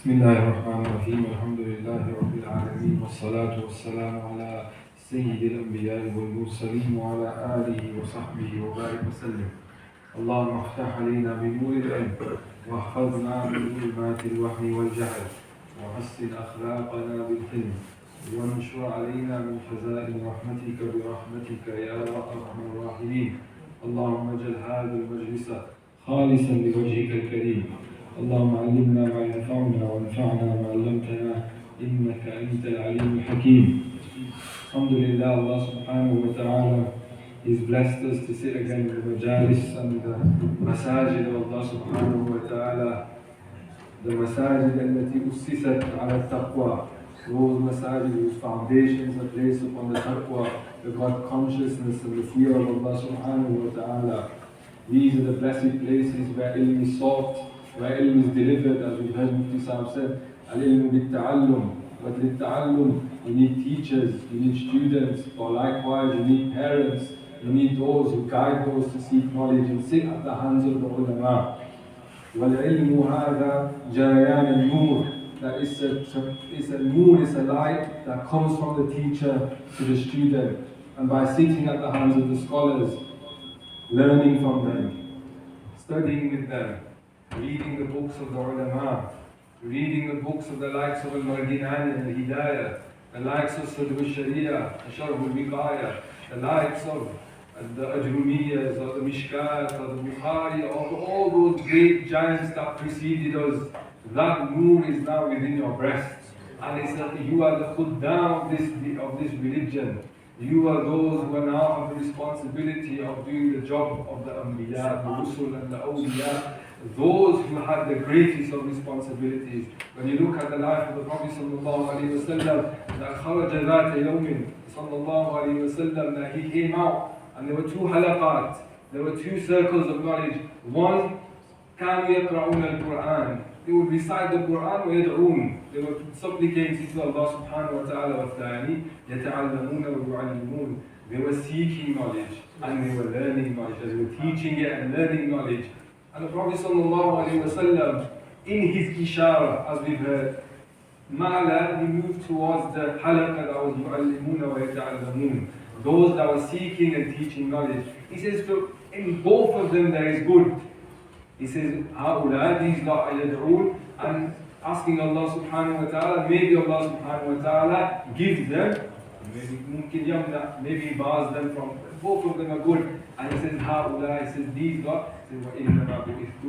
بسم الله الرحمن الرحيم الحمد لله رب العالمين والصلاة والسلام على سيد الأنبياء والمرسلين وعلى آله وصحبه وبارك وسلم. اللهم افتح علينا بنور العلم واحفظنا من ظلمات الوهم والجهل وحسن أخلاقنا بالحلم وانشر علينا من خزائن رحمتك برحمتك يا أرحم الراحمين. اللهم اجعل هذا المجلس خالصا لوجهك الكريم. اللهم علمنا ما ينفعنا وانفعنا ما علمتنا إنك أنت العليم الحكيم. Alhamdulillah, Allah subhanahu wa ta'ala has blessed us to sit again in the majalis and the masajid of Allah subhanahu wa ta'ala. The masajid التي أسست على التقوى. Those masajid whose foundations are placed upon the taqwa, the God consciousness and the fear of Allah subhanahu wa ta'ala. These are the blessed places where ilm is sought, where ilm is delivered, as we heard Mufti Sahib said, al-ilmu bit-ta'allum. But lit-ta'allum, you need teachers, you need students, or likewise you need parents, you need those who guide those to seek knowledge and sit at the hands of the ulama. وَالْعِلْمُ هَذَا جَرَيَانَ النُّورِ. That is a nur, is a light that comes from the teacher to the student. And by sitting at the hands of the scholars, learning from them, studying with them, reading the books of the ulama, reading the books of the likes of Al-Mardinani and Al-Hidayah, the likes of Sadr al-Sharia, Sharh al-Wiqaya, the likes of the Ajrumiyas, or the Mishkat, or the Bukhari, or all those great giants that preceded us. That nur is now within your breast. And it's that you are the khuddam of this religion. You are those who now have the responsibility of doing the job of the Anbiya, the Rusul and the Awliya, those who had the greatest of responsibilities. When you look at the life of the Prophet sallallahu alaihi wasallam, that kharaja dhata yawmin sallallahu alaihi wasallam, that he came out and there were two halaqat, there were two circles of knowledge. One, كانوا يقرؤون القرآن. They would recite the Quran ويدعون. They were supplicating to Allah subhanahu wa ta'ala. والثاني يتعلمون ويعلمون. They were seeking knowledge and they were learning knowledge. They were teaching it and learning knowledge. And the Prophet sallallahu alaihi wasallam, in his ishara, as we've heard, Ma'ala, he moved towards the halaqa that was يعلمون ويتعلمون. Those that were seeking and teaching knowledge. He says, in both of them there is good. He says, هؤلاء, these lot يدعون, and asking Allah subhanahu wa ta'ala, maybe Allah subhanahu wa ta'ala gives them, maybe bars them from, both of them are good. And he says, هؤلاء, he says, these lot, وَإِنَّمَا بُعِثْتُ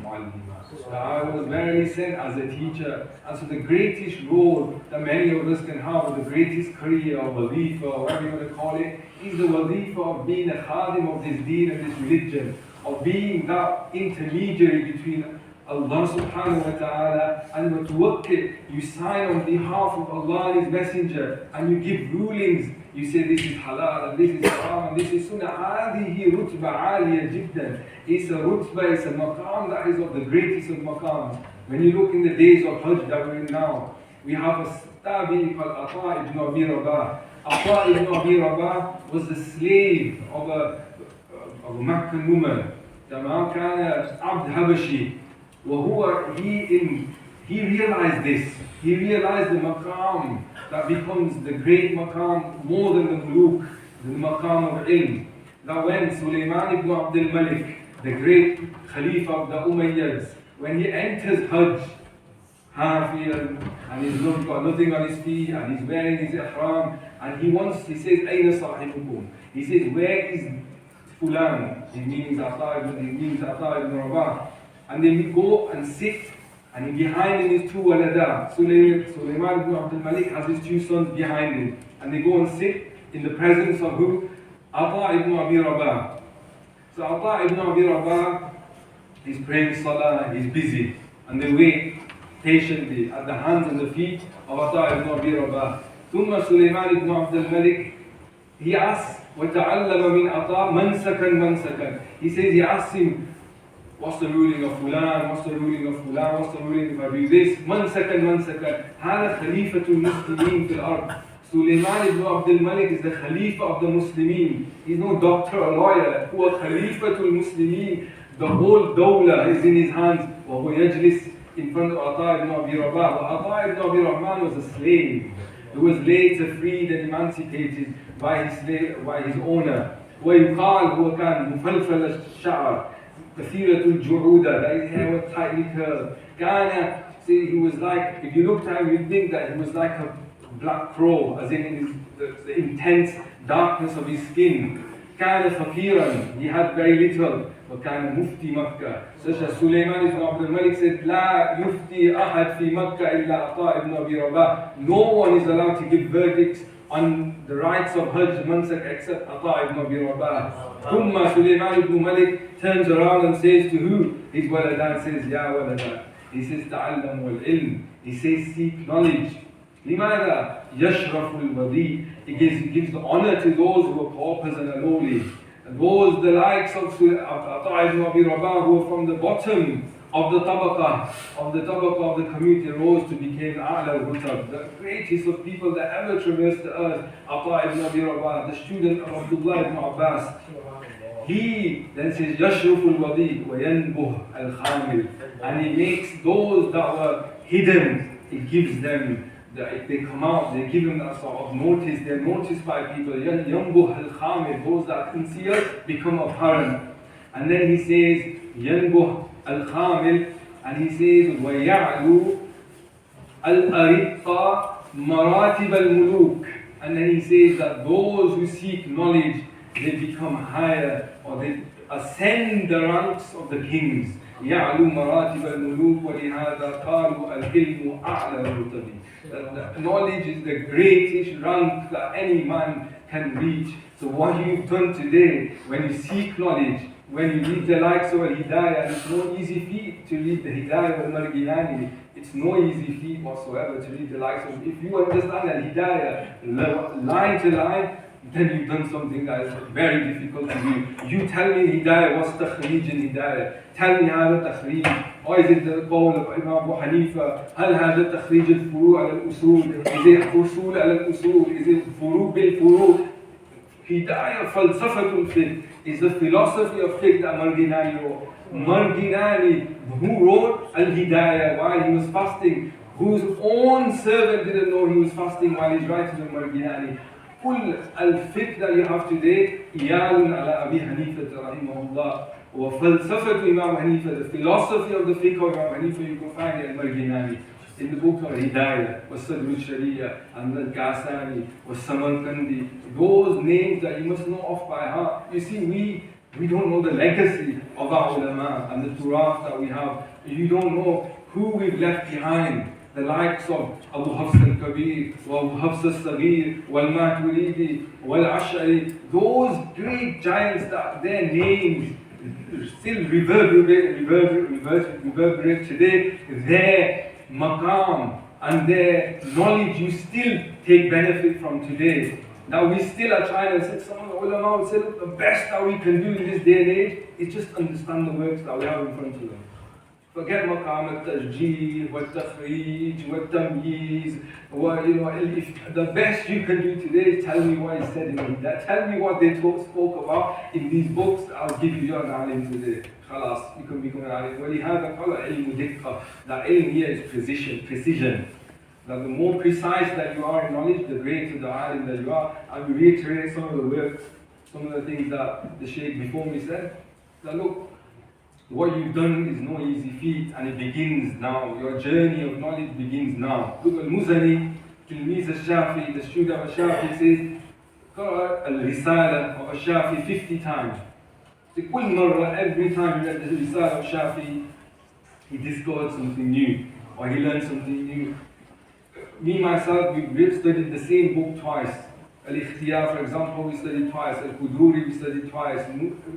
مُعَلِّمًا. So I was verily sent as a teacher. And so the greatest role that many of us can have, the greatest career or wadifa, or whatever you want to call it, is the wadifa of being a khadim of this deen and this religion, of being that intermediary between Allah subhanahu wa ta'ala and the tawakkul. You sign on behalf of Allah and His Messenger and you give rulings. You say this is halal and this is haram and this is sunnah. هذه رتبة عالية جدا. It's a rutbah, it's a maqam that is of the greatest of maqams. When you look in the days of Hajj that we're in now, we have a tabi'i called Ata ibn Abi Rabah. Ata ibn Abi Rabah was the slave of a Meccan woman. تمام كان عبد حبشي. وهو he realized this. He realized the maqam that becomes the great maqam more than the muluk, the maqam of ilm. That when Sulaiman ibn Abdul Malik, the great Khalifa of the Umayyads, when he enters Hajj, and he's got nothing on his feet, and he's wearing his ihram, and he says, أين صاحبكم? He says, where is Fulan? He means Ata ibn Rabah. And then we go and sit, and behind him is two walada. Sulaiman ibn Abdul Malik has his two sons behind him. And they go and sit in the presence of who? Ata ibn Abi Rabah. So Ata ibn Abi Rabah is praying salah, he's busy. And they wait patiently at the hands and the feet of Ata ibn Abi Rabah. ثم Sulaiman ibn Abdul Malik, he asks, وَتَعَلَّمَ مِنْ أَطَاء مَنْسَكًا. He says, he asks him, what's the ruling of Fulan? What's the ruling of Fulan? What's the ruling if I do this? منسكا. هذا خليفة المسلمين في الأرض. Sulaiman ibn Abdul Malik is the Khalifa of the Muslimin. He's no doctor or lawyer. هو خليفة المسلمين. The whole dawla is in his hands. وهو يجلس in front of Ata ibn Abi Rabah. Ata ibn Abi Rahman was a slave who was later freed and emancipated by his owner. ويقال هو كان مفلفل الشعر كثيرة الجعودة, that his hair was tightly curled. He was like, if you looked at him, you'd think that he was like a black crow, as in the intense darkness of his skin. كان فقيرا, he had very little. وكان مفتي مكة, such as Sulaiman ibn Abdul Malik said, لا يفتي أحد في مكة إلا عطاء ibn Abi Rabah. No one is allowed to give verdicts on the rights of Hajj Mansak except Ata ibn Abi Rabah. Thumma Sulaiman ibn Malik turns around and says to who? His waladan says, Ya waladan. He says, Ta'allam wal ilm. He says, seek knowledge. Limada yashraful wadi. He gives the honor to those who are paupers and are lowly. And those, the likes of Ata ibn Abi Rabah, who are from the bottom of the tabaqah of the community, rose to become A'la al-Rutab, the greatest of people that ever traversed the earth. Ata ibn Abi Rabah, the student of Abdullah ibn Abbas. He then says, Yashruful wadi wa yanbuh al-khamil. And he makes those that were hidden, he gives them, if they come out, they give them that sort of notice, they're noticed by people. Yanbuh al-khamil, those that conceal become apparent. And then he says, Yanbuh al-khamil, and he says, وَيَعْلُو al-ariqa maratib al-muluk. And then he says that those who seek knowledge, they become higher, or they ascend the ranks of the kings. يَعْلُو maratib al-muluk وَلِهَذَا قَالُوا الْعِلْمُ أَعْلَى الرُّتَبِ. Knowledge is the greatest rank that any man can reach. So what you've done today, when you seek knowledge, when you read the likes of Al-Hidayah, it's no easy feat to read the Hidayah of Al-Marginani. It's no easy feat whatsoever to read the likes of, if you understand Al-Hidayah line to line, then you've done something that is very difficult to do. You tell me Hidayah, what's Takhrij in Hidayah? Tell me how the Takhrij. Or is it the qawl of Imam Abu Hanifa? هل هذا تخريج الفروع على الأصول? Is it أصول على الأصول? Is it فروع بالفروع? Hidayah, falsafatul fiqh, is the philosophy of fiqh that Marginani wrote. Marginani, who wrote Al-Hidayah while he was fasting, whose own servant didn't know he was fasting while he's writing the Marginani. Full al-fiqh that you have today, Iyalun ala Abi Hanifa rahimahullah, or falsafatu Imam Hanifa, the philosophy of the fiqh of Imam Hanifa, you can find it in Marginani. In the book of Hidayah, was Sadr al-Sharia, and the Ghasani, was Samarkandi, those names that you must know off by heart. You see, we don't know the legacy of our ulama and the turaf that we have. You don't know who we've left behind. The likes of Abu Hafs al-Kabir, Abu Hafs al-Saghir, wal-Maturidi, wal-Ash'ari, those great giants that their names still reverberate today, their maqam and their knowledge you still take benefit from today. Now we still are trying to say, some of the ulama would say, look, the best that we can do in this day and age is just understand the works that we have in front of them. Forget maqam al-tajjeel, wal-takhrij, wal-tamyiz, if the best you can do today is tell me what is said in Hidayah. Tell me what they spoke about in these books, I'll give you an alim today. Khalas, you can become an alim. وَلِهَذَا قَالَ عِلْمُ دِقَّةً. That ilm here is precision. That the more precise that you are in knowledge, the greater the alim that you are. I will reiterate some of the words, some of the things that the Shaykh before me said. That look, what you've done is no easy feat, and it begins now. Your journey of knowledge begins now. Look, Al-Muzani, Tilmiz al-Shafi, the student of al-Shafi says, Qara al-Risala of al-Shafi 50 times. So, every time you read the Risala of Shafi, he discovered something new, or he learned something new. Me, myself, we've studied the same book twice. Al-Ikhtiyar, for example, we studied twice. Al-Quduri, we studied twice.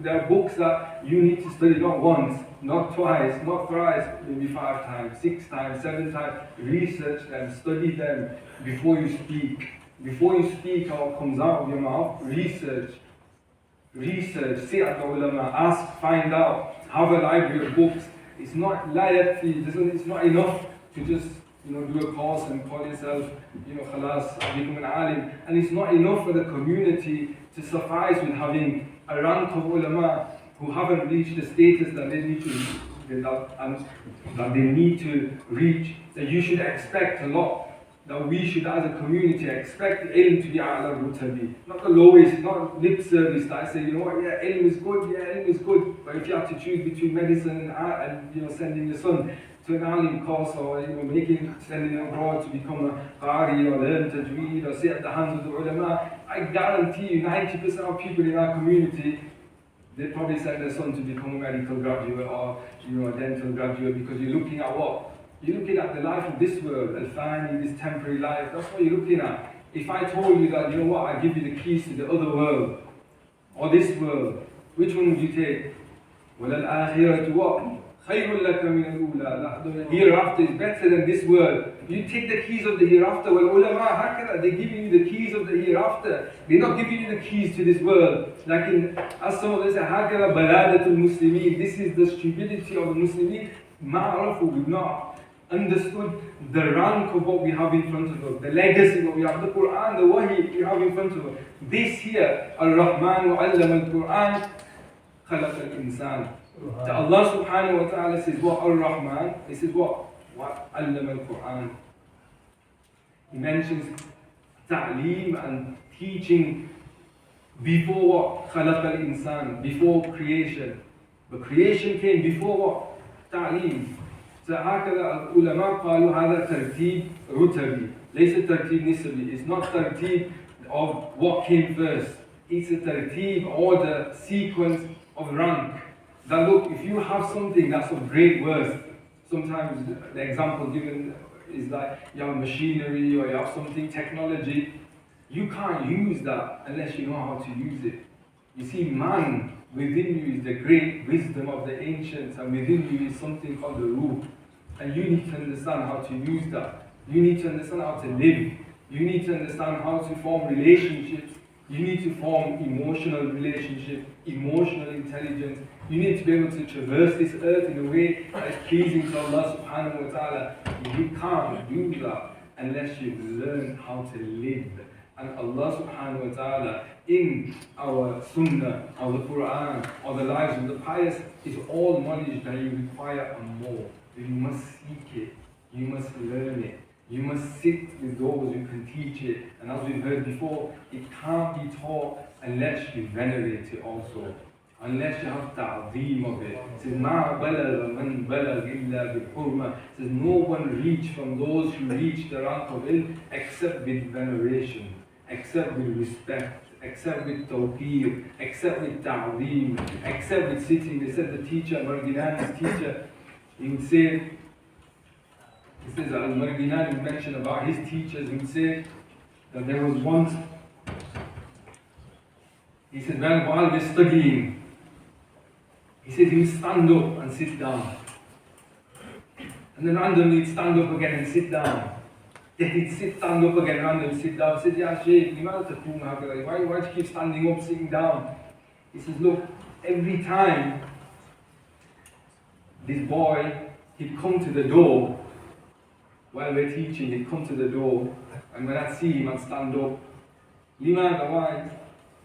There are books that you need to study not once, not twice, not thrice, maybe 5 times, 6 times, 7 times. Research them, study them before you speak. Before you speak or what comes out of your mouth, research, sit at the ulama, ask, find out, have a library of books. It's not it's not enough to just do a course and call yourself, khalas, become an alim. And it's not enough for the community to suffice with having a rank of ulama who haven't reached the status that they need to and that they need to reach, that you should expect a lot. That we should, as a community, expect ilm to be a'la rutabi, not the lowest, not lip service that I say, you know what, yeah, ilm is good, yeah, ilm is good, but if you have to choose between medicine and you know, sending your son to an alim course, or you know, sending him abroad to become a qari or learn tajweed or sit at the hands of the ulama, I guarantee you 90% of people in our community, they probably send their son to become a medical graduate or you know, a dental graduate, because you're looking at what? You're looking at the life of this world, al-fani, this temporary life. That's what you're looking at. If I told you that, you know what, I give you the keys to the other world, or this world, which one would you take? وَلَلْآخِرَةُ what? خَيْرٌ لَكَ مِنَ الْأُولَى. The hereafter is better than this world. You take the keys of the hereafter. Well, ulama, hakada, they're giving you the keys of the hereafter. They're not giving you the keys to this world. Like as some of them say, hakada baladatul muslimin. This is the stupidity of the Muslimin. Ma'arafu, we've not understood the rank of what we have in front of us, the legacy what we have, the Quran, the Wahi we have in front of us. This here, Ar-Rahman wa 'allama al-Quran, khalaqa al-insan. Allah subhanahu wa ta'ala says what? Ar-Rahman, he says what? What? 'Allama al-Quran. He mentions ta'aleem and teaching before what? Khalaqa al-insan, before creation. But creation came before what? Ta'aleem. فهكذا العلماء قالوا هذا ترتيب رتبي ليس ترتيب نسبي. It's not ترتيب of what came first. It's a ترتيب, order, sequence of rank. That look, if you have something that's of great worth, sometimes the example given is like you have machinery or you have something, technology, you can't use that unless you know how to use it. You see, man within you is the great wisdom of the ancients, and within you is something called the ruh. And you need to understand how to use that. You need to understand how to live. You need to understand how to form relationships. You need to form emotional relationships, emotional intelligence. You need to be able to traverse this earth in a way that is pleasing to Allah subhanahu wa ta'ala. You can't do that unless you learn how to live. And Allah subhanahu wa ta'ala in our sunnah, or the Quran, or the lives of the pious is all knowledge that you require and more. You must seek it, you must learn it, you must sit with those who can teach it. And as we've heard before, it can't be taught unless you venerate it also. Unless you have ta'zeem of it. It says, مَا بَلَغَ مَنْ بَلَغ إِلَّا بِالْحُرْمَةِ. It says, no one reach from those who reach the rank of ilm except with veneration, except with respect, except with tawqir, except with ta'zeem, except with sitting. They said the teacher, Marginani's teacher, he would say, he says, Al-Marginani would mention about his teachers, he would say that there was once, he said, while we're studying, he said he would stand up and sit down. And then randomly he'd stand up again and sit down. Then he'd stand up again, randomly sit down. He said, Ya Shaykh, why do you keep standing up, sitting down? He says, look, every time this boy, he'd come to the door, while we're teaching, he'd come to the door, and when I'd see him, I'd stand up. Liman, why?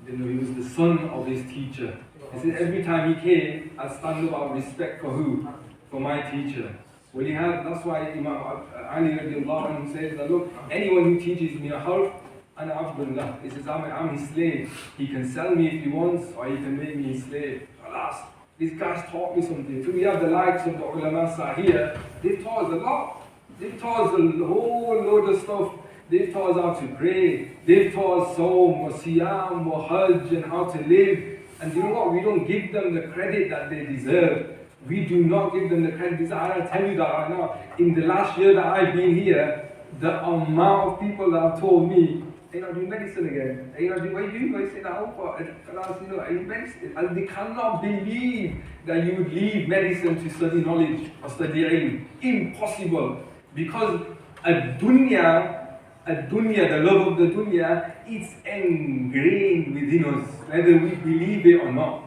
Then he was the son of his teacher. He said, every time he came, I'd stand up out of respect for who? For my teacher. Well, that's why Imam Ali radiallahu anhu says that, look, anyone who teaches me a harf, ana abdullah. He says, I'm his slave. He can sell me if he wants, or he can make me his slave. Alas, these guys taught me something. So we have the likes of the ulama here. They've taught us a lot. They've taught us a whole load of stuff. They've taught us how to pray. They've taught us Sawm, or Siyam, or Hajj, and how to live. And you know what? We don't give them the credit that they deserve. We do not give them the credit. I'll tell you that right now. In the last year that I've been here, the amount of people that have told me, hey, I'm doing medicine again. Hey, what are you doing? I say, are you medicine? And they cannot believe that you would leave medicine to study knowledge or study ilm. Impossible. Because a dunya, the love of the dunya, it's ingrained within us, whether we believe it or not.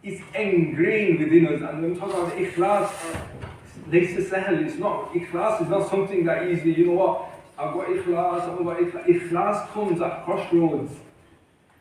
It's ingrained within us. And when we talk about ikhlas, it's not, ikhlas is not something that easily, you know what, I've got ikhlas. Ikhlas comes at crossroads.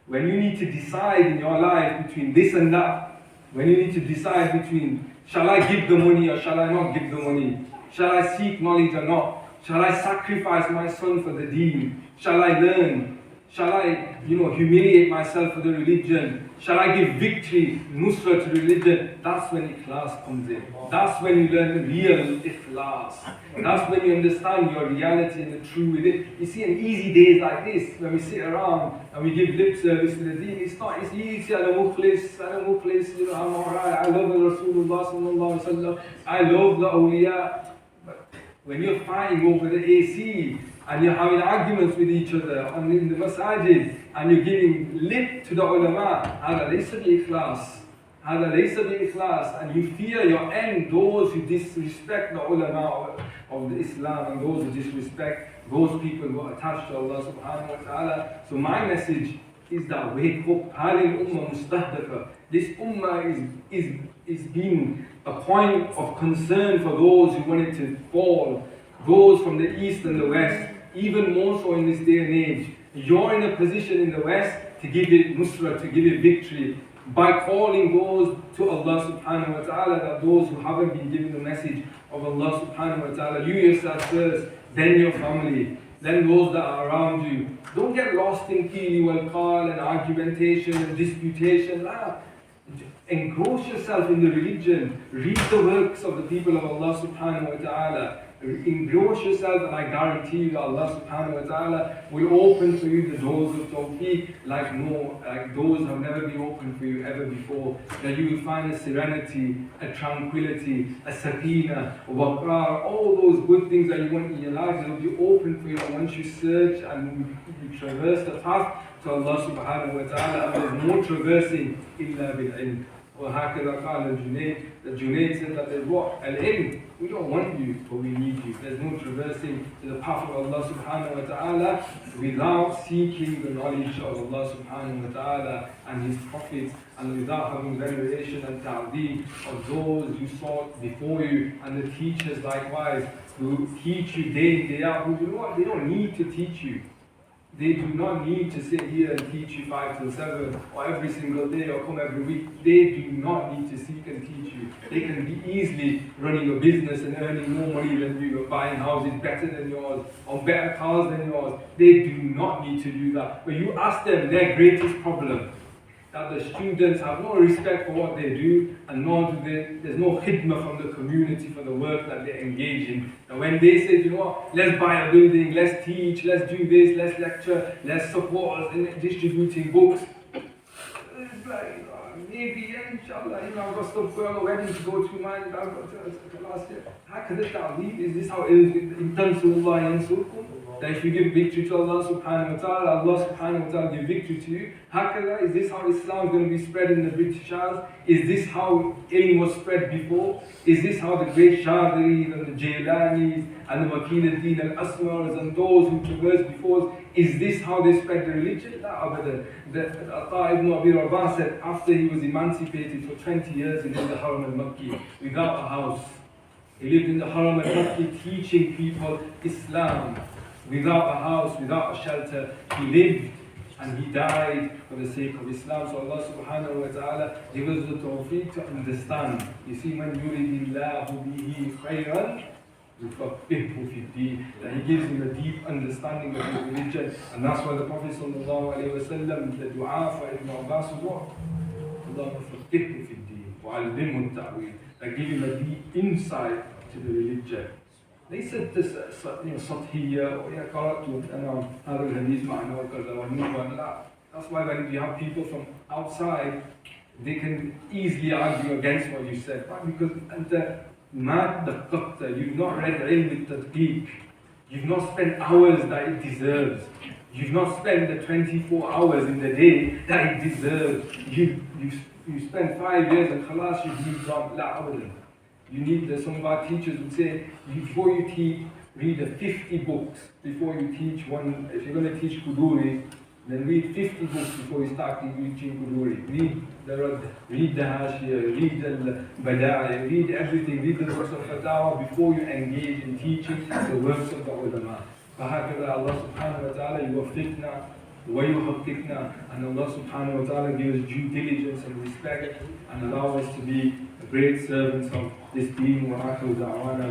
When you need to decide in your life between this and that, when you need to decide between Shall I give the money or shall I not give the money? Shall I seek knowledge or not? Shall I sacrifice my son for the deen? Shall I learn? Shall I, humiliate myself for the religion? Shall I give victory, nusra to religion? That's when ikhlas comes in. That's when you learn real ikhlas. That's when you understand your reality and the true within. You see, in easy days like this, when we sit around and we give lip service to the deen, it's easy, I'm mukhlis, I'm alright, I love Rasulullah sallallahu alaihi wasallam, I love the awliya. But when you're fighting over the AC, and you're having arguments with each other in the masajid, and you're giving lip to the ulama, هذا ليس بإخلاص. هذا ليس بإخلاص. And you fear your end, those who disrespect the ulama of the Islam, and those who disrespect those people who are attached to Allah subhanahu wa ta'ala. So my message is that wake up. هذه الأمة مستهدفة. This ummah is being a point of concern for those who want it to fall, those from the east and the west. Even more so in this day and age, you're in a position in the West to give it nusra, to give it victory, by calling those to Allah subhanahu wa ta'ala, that those who haven't been given the message of Allah subhanahu wa ta'ala, you yourself first, then your family, then those that are around you. Don't get lost in qili wal qal and argumentation and disputation. La. Engross yourself in the religion, read the works of the people of Allah subhanahu wa ta'ala. Engross yourself, and I guarantee you that Allah subhanahu wa ta'ala will open for you the doors of tawfiq like doors have never been opened for you ever before. That you will find a serenity, a tranquility, a sakina, a waqar, all those good things that you want in your life, will be open for you. And once you search and you traverse the path to Allah subhanahu wa ta'ala, and there's no traversing illa bil-ilm. وهكذا قال الجنيد. The Junaid said that there's what? Al-ilm. We don't want you, but we need you. There's no traversing to the path of Allah subhanahu wa ta'ala without seeking the knowledge of Allah subhanahu wa ta'ala and His prophets, and without having veneration and ta'zeem of those you sought before you, and the teachers likewise who teach you day in, day out, who they don't need to teach you. They do not need to sit here and teach you 5 till 7 or every single day or come every week. They do not need to seek and teach you. They can be easily running a business and earning more money than you, buying houses better than yours, or better cars than yours. They do not need to do that. But you ask them their greatest problem, that the students have no respect for what they do, and nor do there's no khidmah from the community for the work that they engage in. And when they say, let's buy a building, let's teach, let's do this, let's lecture, let's support us in distributing books, it's like, maybe, inshallah, I've got stuff for a wedding to go to, mine, I've got to last year. Is this how it is in Tansulullah yansurkum? That if you give victory to Allah subhanahu wa ta'ala, Allah subhanahu wa ta'ala give victory to you. Hakala, is this how Islam is going to be spread in the British Isles? Is this how ilm was spread before? Is this how the great Shadiris and the Jailanis and the Wakil al-Din al-Asmars and those who traversed before us, is this how they spread the religion? La abadan. Ata ibn Abi Rabah said after he was emancipated for 20 years he lived in the Haram al-Makki without a house. He lived in the Haram al-Makki teaching people Islam. Without a house, without a shelter, he lived and he died for the sake of Islam. So Allah subhanahu wa ta'ala gives us the tawfiq to understand. You see, man yuridillahu bihi khayran yufaqqihhu fi ddin. That He gives him a deep understanding of his religion. And that's why the Prophet sallallahu alayhi wa sallam, the dua for Ibn Abbas was what? Allahumma faqqihhu fi ddin wa allimhu at-ta'wil. That give him a deep insight to the religion. ليست سطحية قرأت أنا هذا الحديث معناه وكذا والنبوة. لا. That's why when you have people from outside, they can easily argue against what you said. Why? Because أنت ما دققت. You've not read علم التدقيق. You've not spent hours that it deserves. You've not spent the 24 hours in the day that it deserves. You spent 5 years and خلاص you've moved on. لا أبدا. You need, some of our teachers would say, before you teach, read 50 books before you teach one. If you're going to teach Quduri, then read 50 books before you start teaching Quduri. Read the Radd, read the Hashiyah, read the Bada'i, read everything, read the works of Fatawa before you engage in teaching the works of the ulama. فهكذا Allah subhanahu wa ta'ala يوفقنا وَيُحَقِّقْنَا, and Allah subhanahu wa ta'ala give us due diligence and respect and allow us to be great servants of this deen. وَآخِرُ دَعْوَانَا